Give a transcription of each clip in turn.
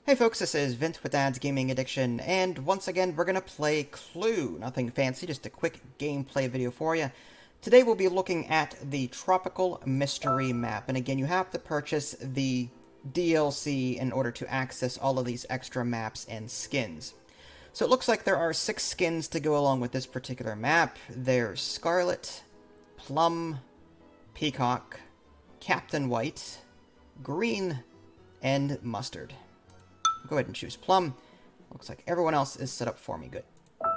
Hey folks, this is Vince with Dad's Gaming Addiction, and once again we're going to play Clue. Nothing fancy, just a quick gameplay video for you. Today we'll be looking at the Tropical Mystery Map, and again you have to purchase the DLC in order to access all of these extra maps and skins. So it looks like there are 6 skins to go along with this particular map. There's Scarlet, Plum, Peacock, Captain White, Green, and Mustard. Go ahead and choose Plum. Looks like everyone else is set up for me. Good. I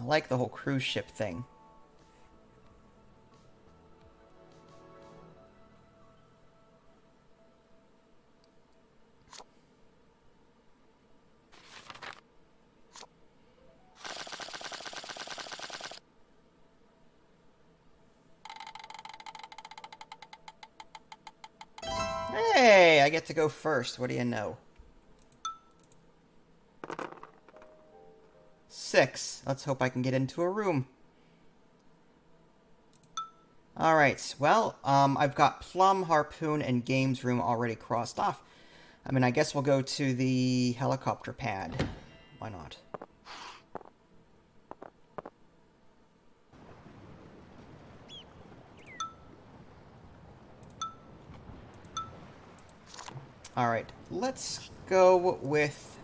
like the whole cruise ship thing. Hey, I get to go first. What do you know? 6. Let's hope I can get into a room. Alright, well, I've got Plum, Harpoon, and Games Room already crossed off. I mean, I guess we'll go to the helicopter pad. Why not? Alright, let's go with...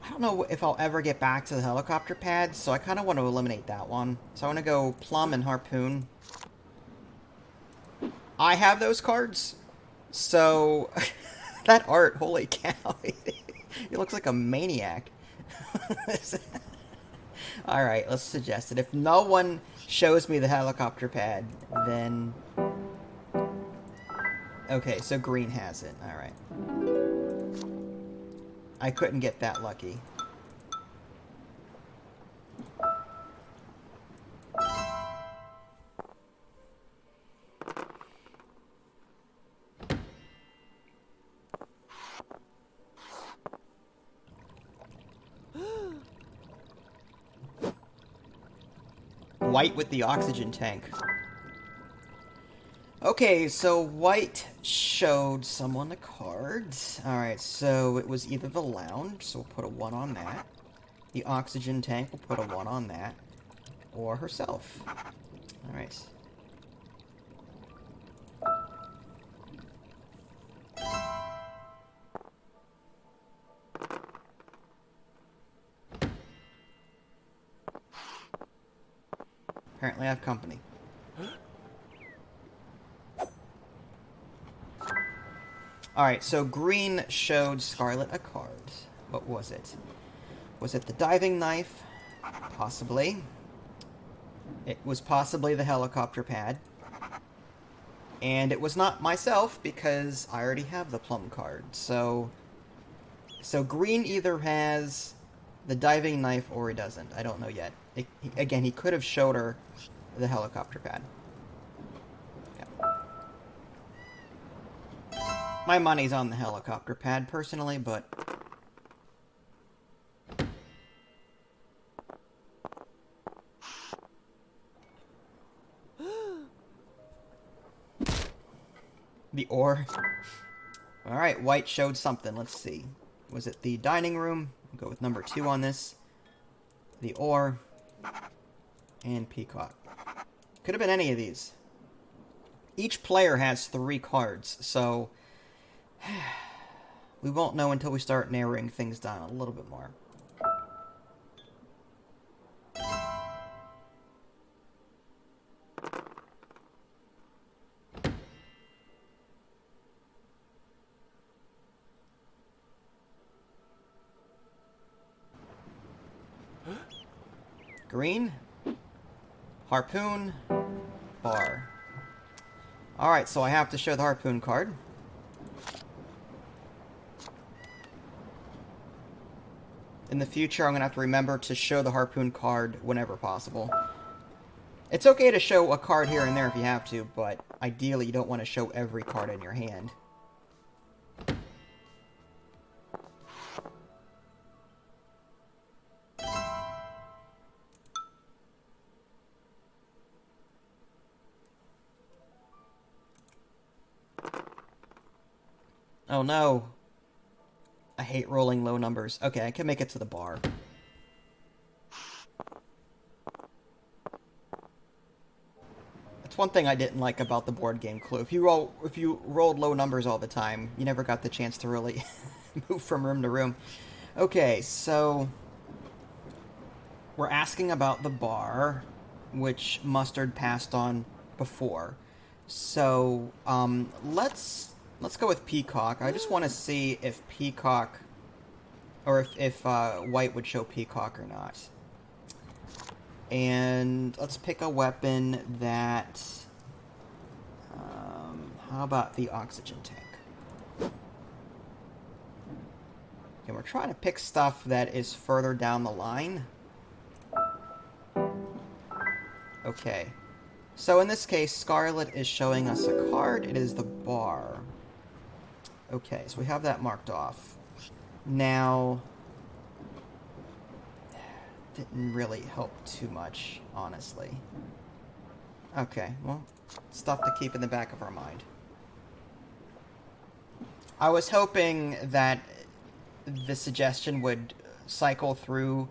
I don't know if I'll ever get back to the helicopter pad, so I kind of want to eliminate that one. So I want to go Plum and Harpoon. I have those cards, so... that art, holy cow. He looks like a maniac. Alright, let's suggest it. If no one shows me the helicopter pad, then... Okay, so Green has it. Alright. I couldn't get that lucky. White with the oxygen tank. Okay, so White showed someone the cards. Alright, so it was either the lounge, so we'll put a 1 on that. The oxygen tank, we'll put a 1 on that. Or herself. Alright. Apparently I have company. Alright, so Green showed Scarlet a card. What was it? Was it the diving knife? Possibly. It was possibly the helicopter pad. And it was not myself, because I already have the Plum card. So Green either has the diving knife or he doesn't. I don't know yet. Again, he could have showed her the helicopter pad. My money's on the helicopter pad, personally, but... the ore. Alright, White showed something. Let's see. Was it the dining room? We'll go with number 2 on this. The ore. And Peacock. Could have been any of these. Each player has 3 cards, so... we won't know until we start narrowing things down a little bit more. Green, Harpoon, Bar. Alright, so I have to show the Harpoon card. In the future, I'm going to have to remember to show the Harpoon card whenever possible. It's okay to show a card here and there if you have to, but ideally you don't want to show every card in your hand. Oh no. I hate rolling low numbers. Okay, I can make it to the bar. That's one thing I didn't like about the board game Clue. If you rolled low numbers all the time, you never got the chance to really move from room to room. Okay, so we're asking about the bar, which Mustard passed on before. So let's go with Peacock. I just want to see if Peacock, or if White would show Peacock or not. And let's pick a weapon that... how about the oxygen tank? Okay, we're trying to pick stuff that is further down the line. Okay. So in this case, Scarlet is showing us a card. It is the bar. Okay, so we have that marked off. Now... didn't really help too much, honestly. Okay, well, stuff to keep in the back of our mind. I was hoping that the suggestion would cycle through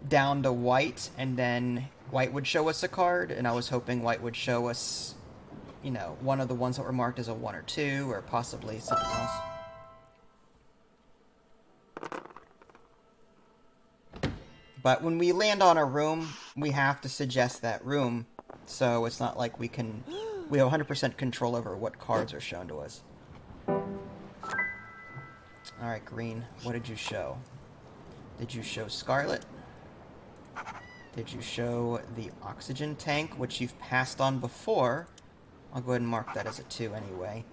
down to White, and then White would show us a card, and I was hoping White would show us, you know, one of the ones that were marked as a 1 or 2, or possibly something else. But when we land on a room, we have to suggest that room, so it's not like we have 100% control over what cards are shown to us. Alright, Green, what did you show? Did you show Scarlet? Did you show the oxygen tank, which you've passed on before? I'll go ahead and mark that as a 2 anyway.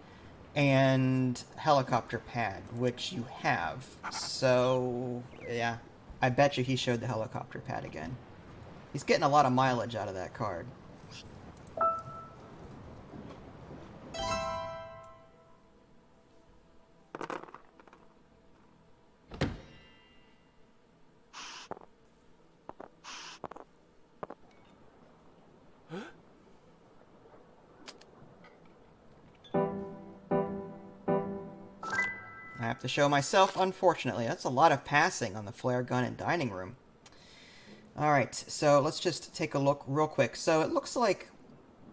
And helicopter pad, which you have. So, yeah. I bet you he showed the helicopter pad again. He's getting a lot of mileage out of that card. I have to show myself, unfortunately. That's a lot of passing on the flare gun and dining room. Alright, so let's just take a look real quick. So it looks like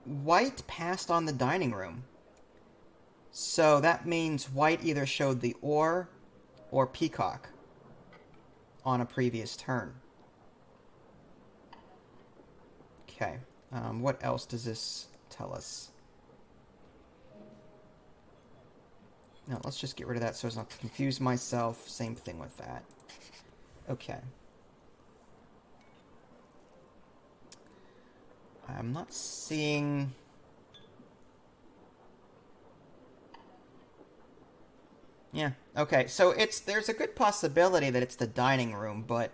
White passed on the dining room. So that means White either showed the or Peacock on a previous turn. Okay, what else does this tell us? No, let's just get rid of that so as not to confuse myself. Same thing with that. Okay. I'm not seeing... Yeah, okay. So there's a good possibility that it's the dining room, but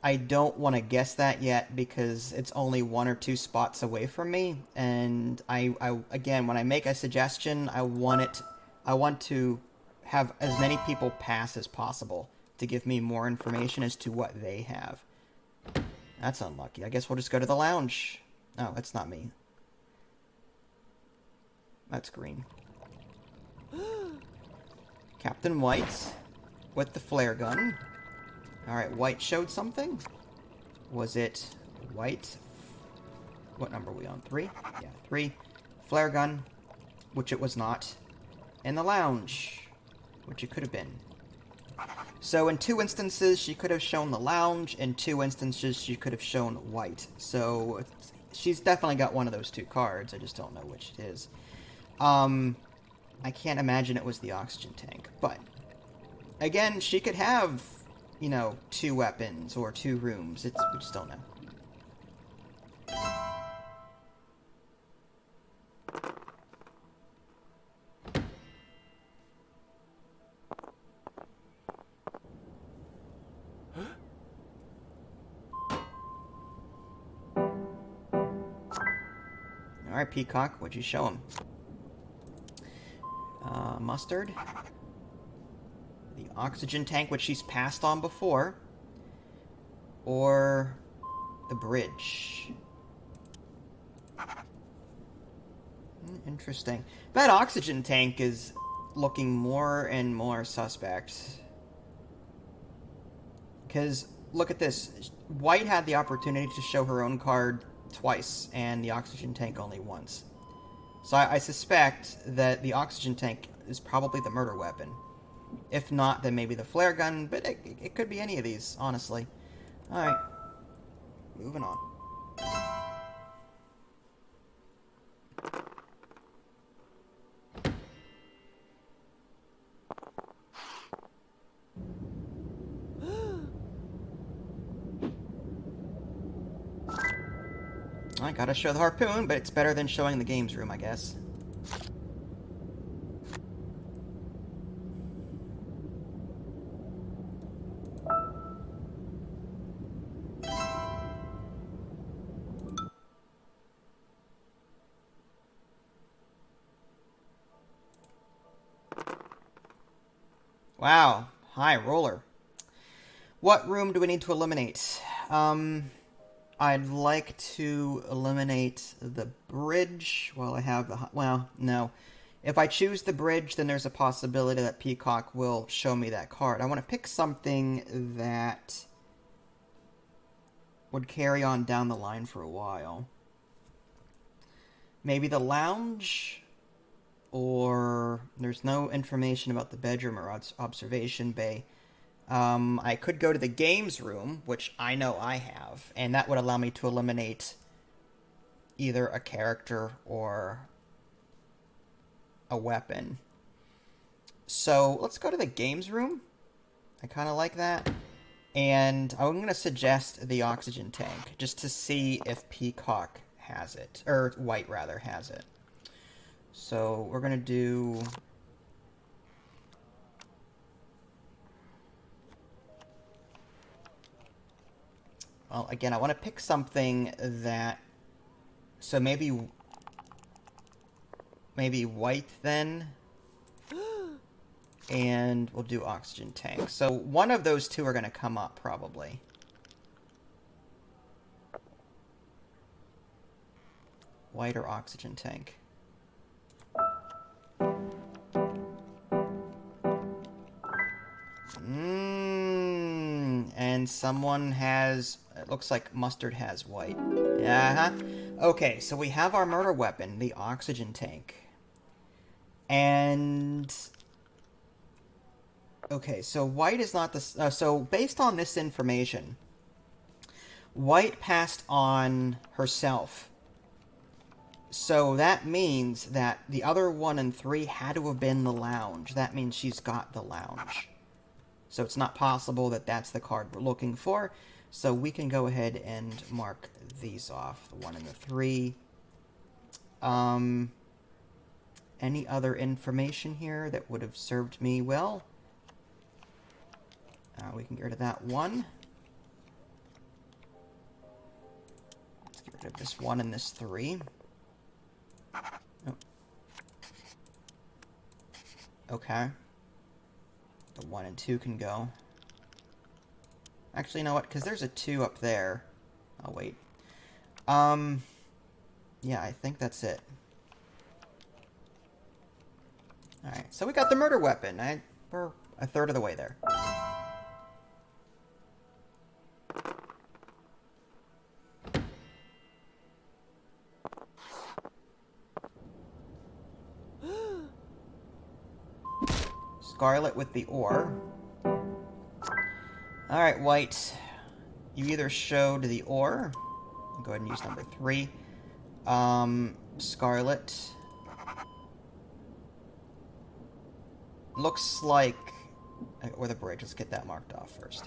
I don't want to guess that yet because it's only 1 or 2 spots away from me. And I again, when I make a suggestion, I want to have as many people pass as possible to give me more information as to what they have. That's unlucky. I guess we'll just go to the lounge. Oh, that's not me. That's Green. Captain White with the flare gun. Alright, White showed something. Was it White? What number are we on? 3? Yeah, 3. Flare gun, which it was not. In the lounge, which it could have been. So in 2 instances, she could have shown the lounge. In 2 instances, she could have shown White. So she's definitely got one of those 2 cards. I just don't know which it is. I can't imagine it was the oxygen tank. But, again, she could have, you know, 2 weapons or 2 rooms. We just don't know. Alright, Peacock, what'd you show him? Mustard. The oxygen tank, which she's passed on before. Or the bridge. Interesting. That oxygen tank is looking more and more suspect. Because, look at this. White had the opportunity to show her own card twice, and the oxygen tank only once. So I suspect that the oxygen tank is probably the murder weapon. If not, then maybe the flare gun, but it could be any of these, honestly. Alright. Moving on. I gotta show the harpoon, but it's better than showing the games room, I guess. Wow, high roller. What room do we need to eliminate? I'd like to eliminate the bridge while I have the... Well, no. If I choose the bridge, then there's a possibility that Peacock will show me that card. I want to pick something that would carry on down the line for a while. Maybe the lounge? Or there's no information about the bedroom or observation bay. I could go to the games room, which I know I have, and that would allow me to eliminate either a character or a weapon. So let's go to the games room. I kind of like that. And I'm going to suggest the oxygen tank, just to see if Peacock has it, or White rather has it. So we're going to do... Well, again, I want to pick something that... So maybe White then. And we'll do oxygen tank. So one of those two are going to come up, probably. White or oxygen tank. And someone has... It looks like Mustard has White. Okay, so we have our murder weapon, the oxygen tank. And... Okay, so White is not the... so based on this information, White passed on herself. So that means that the other 1 and 3 had to have been the lounge. That means she's got the lounge. So it's not possible that that's the card we're looking for. So we can go ahead and mark these off, the 1 and the 3. Any other information here that would have served me well? We can get rid of that 1. Let's get rid of this 1 and this 3. Oh. Okay. The 1 and 2 can go. Actually, you know what? Because there's a 2 up there. I'll wait. Yeah, I think that's it. Alright, so we got the murder weapon. We're a third of the way there. Scarlet with the ore. Alright, White. You either showed the ore. Go ahead and use number 3. Scarlet. Looks like... Or the bridge. Let's get that marked off first.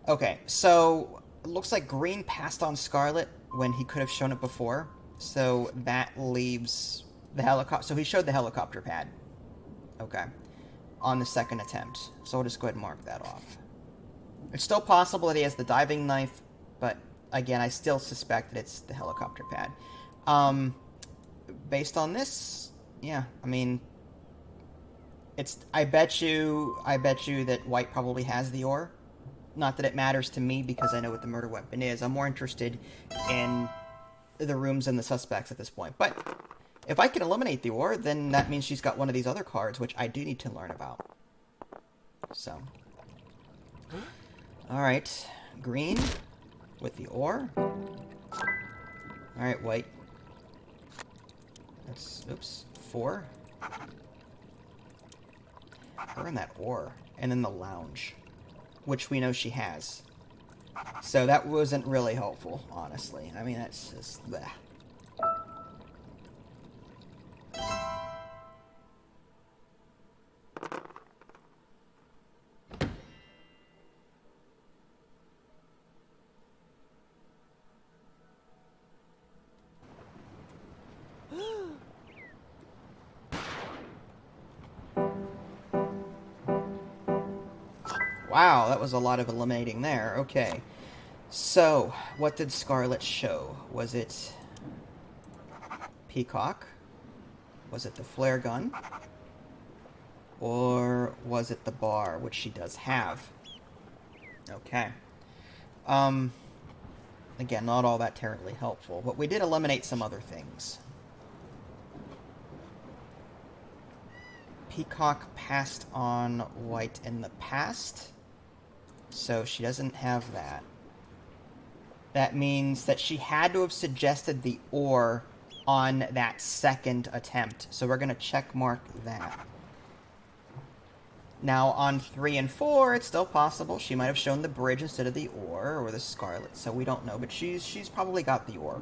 Okay, so... It looks like Green passed on Scarlet when he could have shown it before. So that leaves the helicopter... So he showed the helicopter pad. Okay. On the second attempt. So we'll just go ahead and mark that off. It's still possible that he has the diving knife, but again, I still suspect that it's the helicopter pad. Based on this, yeah, I mean, it's. I bet you that White probably has the ore. Not that it matters to me because I know what the murder weapon is. I'm more interested in the rooms and the suspects at this point. But If I can eliminate the ore, then that means she's got one of these other cards, which I do need to learn about. So. Alright. Green with the ore. Alright, white. That's, oops, 4. Her and that ore. And then the lounge, which we know she has. So that wasn't really helpful, honestly. I mean, that's just bleh. Wow, that was a lot of eliminating there. Okay. So, what did Scarlet show? Was it Peacock? Was it the flare gun? Or was it the bar, which she does have? Okay. Again, not all that terribly helpful, but we did eliminate some other things. Peacock passed on white in the past, so she doesn't have that. That means that she had to have suggested the ore on that second attempt, so we're going to check mark that. Now, on 3 and 4, it's still possible she might have shown the bridge instead of the ore, or the scarlet, so we don't know, but she's probably got the ore.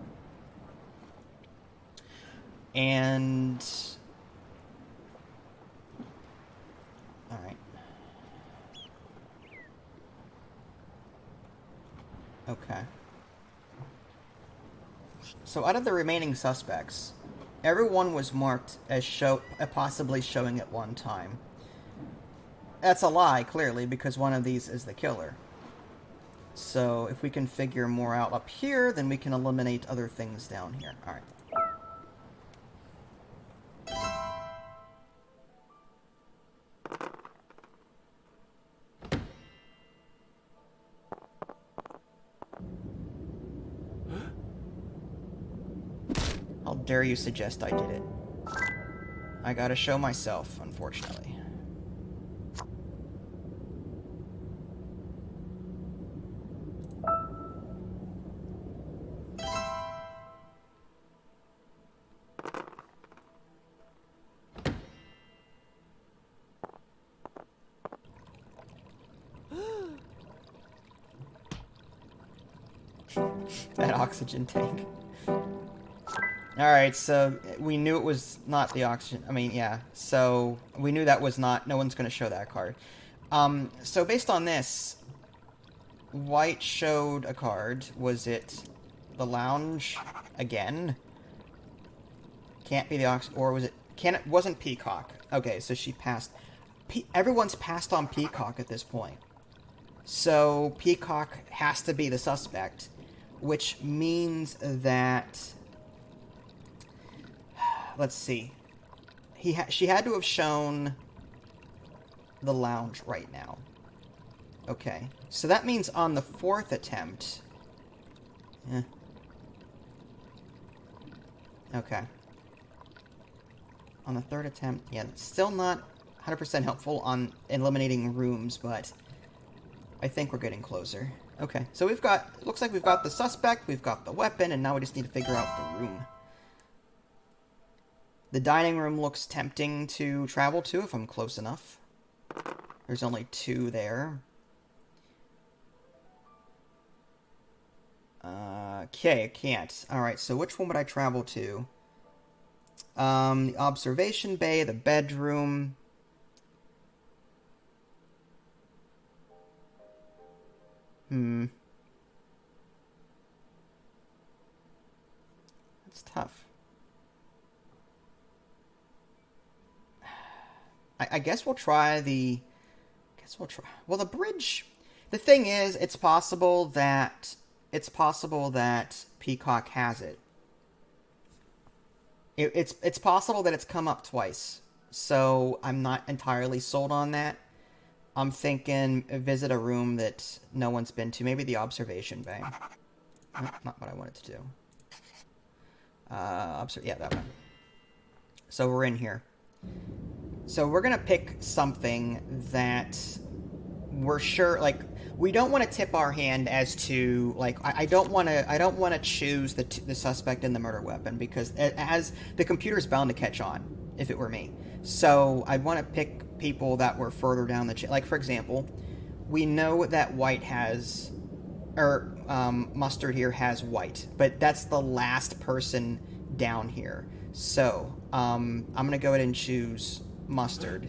And... Alright. Okay. So out of the remaining suspects, everyone was marked as possibly showing at one time. That's a lie, clearly, because one of these is the killer. So if we can figure more out up here, then we can eliminate other things down here. Alright. How dare you suggest I did it? I gotta show myself, unfortunately. That oxygen tank. Alright, so we knew it was not the oxygen. I mean, yeah. So we knew that was not... No one's going to show that card. So based on this, white showed a card. Was it the lounge again? Can't be the oxygen... Or was it... It wasn't Peacock. Okay, so she passed... Everyone's passed on Peacock at this point. So Peacock has to be the suspect, which means that... Let's see. She had to have shown the lounge right now. Okay. So that means on the 4th attempt... Okay. On the 3rd attempt... Yeah, it's still not 100% helpful on eliminating rooms, but I think we're getting closer. Okay. So we've got... Looks like we've got the suspect, we've got the weapon, and now we just need to figure out the room. The dining room looks tempting to travel to if I'm close enough. There's only 2 there. Okay, I can't. Alright, so which one would I travel to? The observation bay, the bedroom. That's tough. I guess we'll try the... Well, the bridge... The thing is, it's possible that Peacock has it. It's possible that it's come up twice. So I'm not entirely sold on that. I'm thinking visit a room that no one's been to. Maybe the observation bay. Not what I wanted to do. Yeah, that one. So we're in here. So we're gonna pick something that we're sure, like, we don't want to tip our hand as to, like, I don't want to choose the suspect in the murder weapon, because as the computer's bound to catch on if it were me. So I'd want to pick people that were further down the chain. Like, for example, we know that White has, or Mustard here has White, but that's the last person down here. So I'm gonna go ahead and choose Mustard.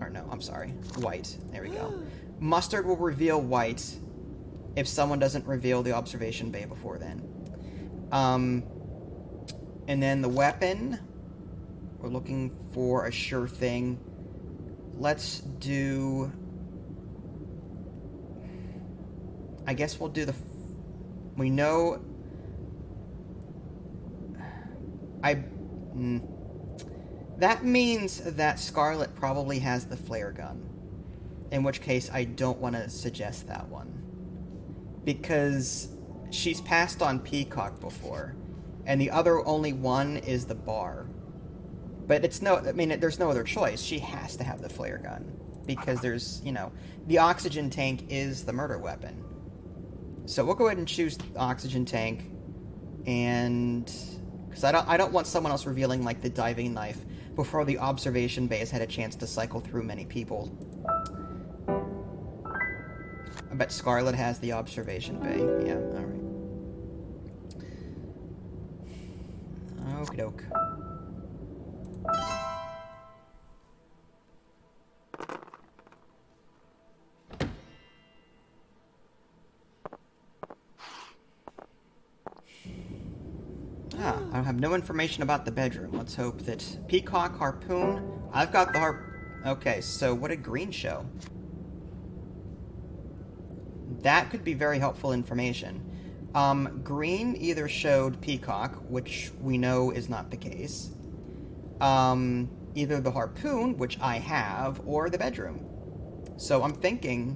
Or no, I'm sorry, White. There we go. Mustard will reveal White if someone doesn't reveal the observation bay before then. And then the weapon, we're looking for a sure thing. Let's do... I guess we'll do the... We know... That means that Scarlet probably has the flare gun. In which case, I don't want to suggest that one. Because she's passed on Peacock before. And the other only one is the bar. But it's no... I mean, there's no other choice. She has to have the flare gun. Because there's, you know... The oxygen tank is the murder weapon. So we'll go ahead and choose the oxygen tank. And... Because I don't want someone else revealing, like, the diving knife before the observation bay has had a chance to cycle through many people. I bet Scarlet has the observation bay. Yeah, alright. Okie doke. I have no information about the bedroom. Let's hope that... Peacock, harpoon... I've got the Okay, so what did Green show? That could be very helpful information. Green either showed Peacock, which we know is not the case. Either the harpoon, which I have, or the bedroom. So I'm thinking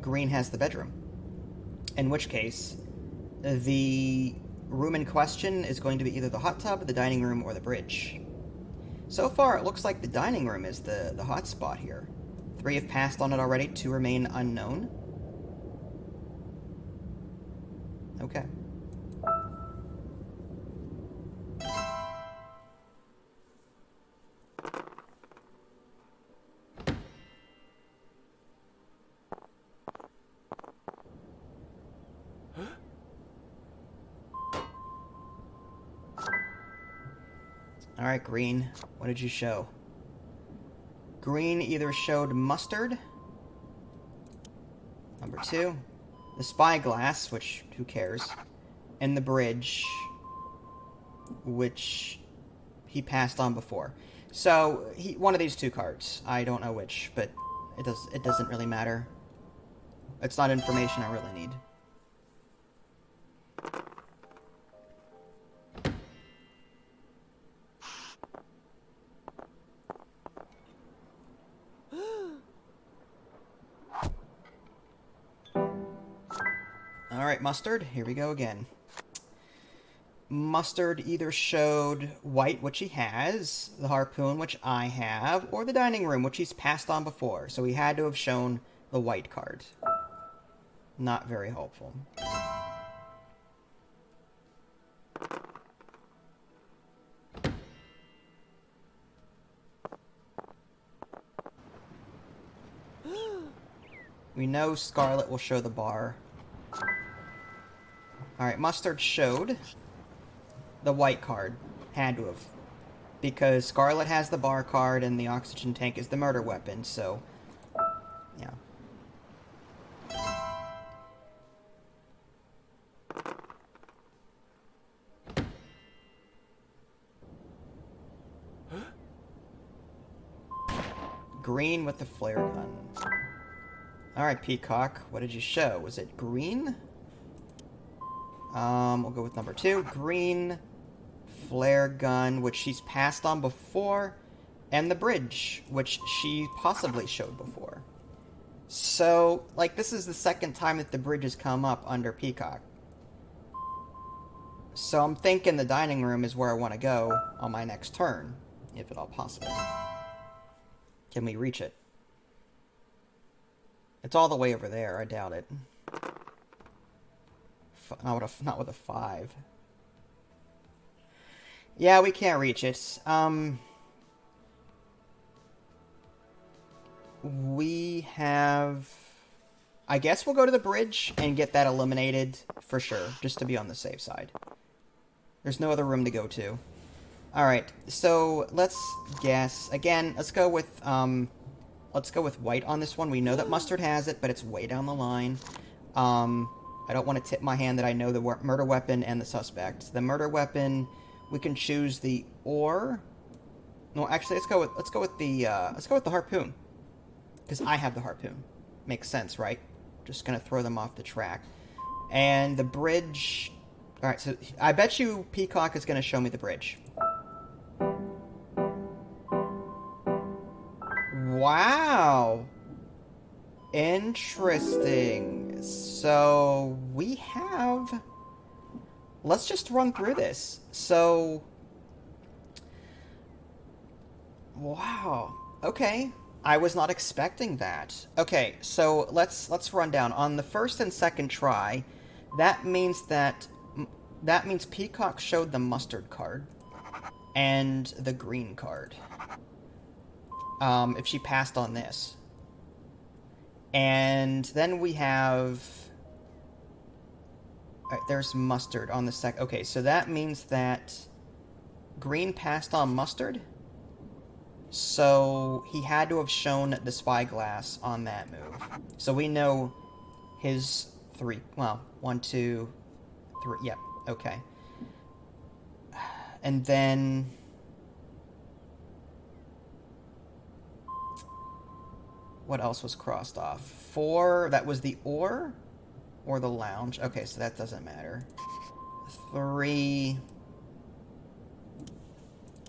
Green has the bedroom. In which case, the room in question is going to be either the hot tub, the dining room, or the bridge. So far, it looks like the dining room is the hot spot here. 3 have passed on it already, 2 remain unknown. Okay. Alright, Green. What did you show? Green either showed Mustard. Number 2. The spyglass, which, who cares? And the bridge, which he passed on before. So, one of these 2 cards. I don't know which, but it doesn't really matter. It's not information I really need. Alright, Mustard, here we go again. Mustard either showed White, which he has, the harpoon, which I have, or the dining room, which he's passed on before. So he had to have shown the White card. Not very helpful. We know Scarlet will show the bar. Alright, Mustard showed the White card. Had to have. Because Scarlet has the bar card and the oxygen tank is the murder weapon, so... Yeah. Green with the flare gun. Alright, Peacock, what did you show? Was it green? We'll go with number 2. Green, flare gun, which she's passed on before, and the bridge, which she possibly showed before. So, like, this is the second time that the bridge has come up under Peacock. So I'm thinking the dining room is where I want to go on my next turn, if at all possible. Can we reach it? It's all the way over there. I doubt it. Not with a 5. Yeah, we can't reach it. We have... I guess we'll go to the bridge and get that eliminated for sure, just to be on the safe side. There's no other room to go to. Alright, so let's guess. Again, let's go with white on this one. We know that mustard has it, but it's way down the line. I don't want to tip my hand that I know the murder weapon and the suspect. The murder weapon, we can choose the ore. No, actually, let's go with the harpoon, because I have the harpoon. Makes sense, right? Just gonna throw them off the track. And the bridge... Alright, so I bet you Peacock is gonna show me the bridge. Wow! Interesting. So, we have... Let's just run through this. So... Wow. Okay. I was not expecting that. Okay, so let's run down. On the first and second try, that means Peacock showed the mustard card and the green card. If she passed on this. And then we have... Alright, there's mustard on the second... Okay, so that means that green passed on mustard? So he had to have shown the spyglass on that move. So we know his 3... Well, 1, 2, 3... Yep, okay. And then... What else was crossed off? 4, that was the ore? Or the lounge? Okay, so that doesn't matter. 3...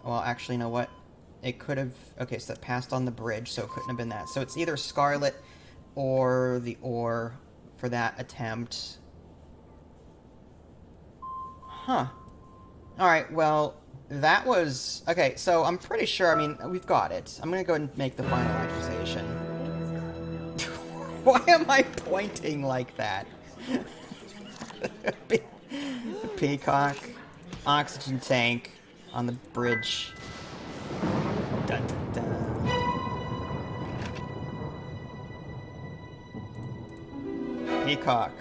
Well, actually, you know what? It could have... Okay, so that passed on the bridge, so it couldn't have been that. So it's either Scarlet or the ore for that attempt. Huh. Alright, well, that was... Okay, so I'm pretty sure, I mean, we've got it. I'm gonna go ahead and make the final accusation. Why am I pointing like that? Peacock, oxygen tank on the bridge. Dun, dun, dun. Peacock,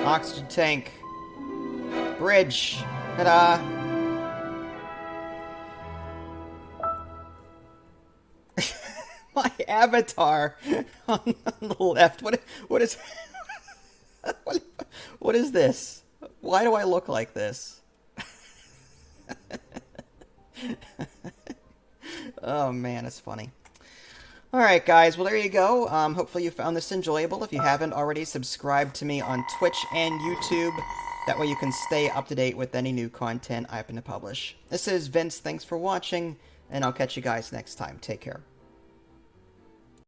oxygen tank, bridge. Ta-da! My avatar on the left. What is what is this? Why do I look like this? Oh man, it's funny. Alright guys, well there you go. Hopefully you found this enjoyable. If you haven't already, subscribe to me on Twitch and YouTube. That way you can stay up to date with any new content I happen to publish. This is Vince, thanks for watching, and I'll catch you guys next time. Take care.